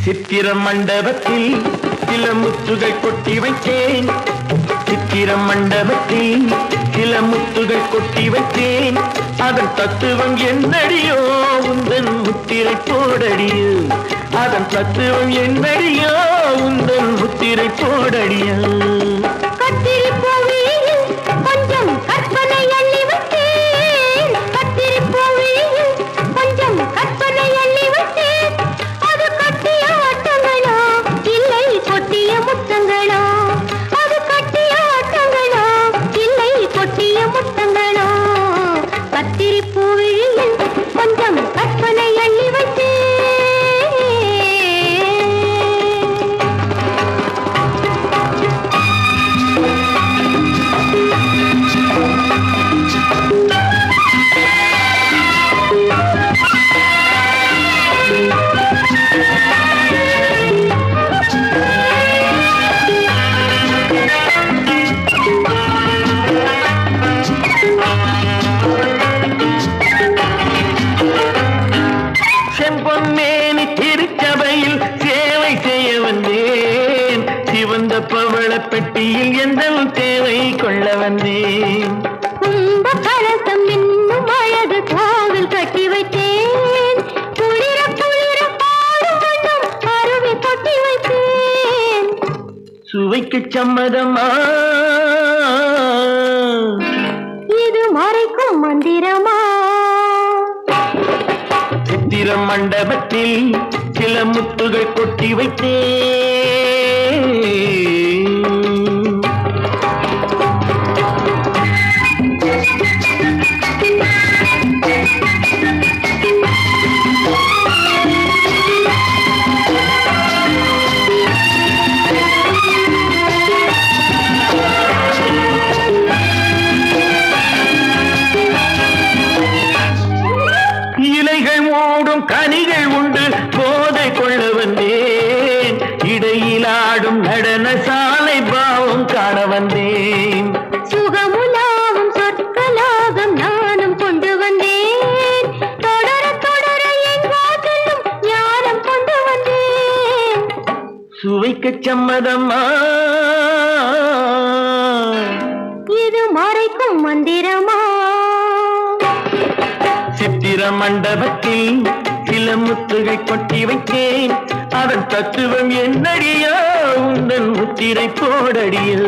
சித்திர மண்டபத்தில் சில முத்துகள் கொட்டி வைத்தேன். சித்திர மண்டபத்தில் சில முத்துகள் கொட்டி வைத்தேன். அதன் தத்துவம் என்னடியோ உந்தன் முத்திரை போடடியோ. அதன் தத்துவம் என்னடியோ உந்தன் முத்திரை போடடியோ. கொஞ்சம் கற்பனை அள்ளி வைத்தேன். கத்திரி பூவியில் கொஞ்சம் கற்பனை அள்ளி வைத்தேன். அது கட்டிய ஆட்டங்களா இல்லை கொட்டிய முத்தங்களா? அது கட்டிய ஆட்டங்களா இல்லை கொட்டிய முத்தங்களா? கத்திரி பூவியில் கொஞ்சம் கற்பனை அள்ளி வைத்தேன். செம்பொன்னேனி திருச்சபையில் சேவை செய்ய வந்தேன். சிவந்த பவள பெட்டியில் எந்த தேவை கொள்ள வந்தேன். கும்ப கலசம் இன்னும் அழகு கோவில் கட்டி வைத்தேன். குளிர குளிர பாடும் வண்ணம் அருவி கொட்டி வைத்தேன். சுவைக்கு சம்மதமா இது மறைக்கும் மந்திரமா? சித்திர மண்டபத்தில் சில முத்துகள் கொட்டி வைத்தேன். இலைகள் மூடும் கனிகள் உண்டு போதை கொள்ள வந்தேன். இடையில் ஆடும் நடன சாலை பாவம் காண வந்தேன். சுகமுலாவும் சொற்கலாகம் நானும் கொண்டு வந்தேன். தொடர தொடர எங்கோ செல்லும் ஞானம் கொண்டு வந்தேன். சுவைக்கு சம்மதமா இது மறைக்கும் மந்திரமா? சித்திர மண்டபத்தில் சில முத்துகள் கொட்டி வைத்தேன். அதன் தத்துவம் என்னடியோ உந்தன் முத்திரை போடடியோ.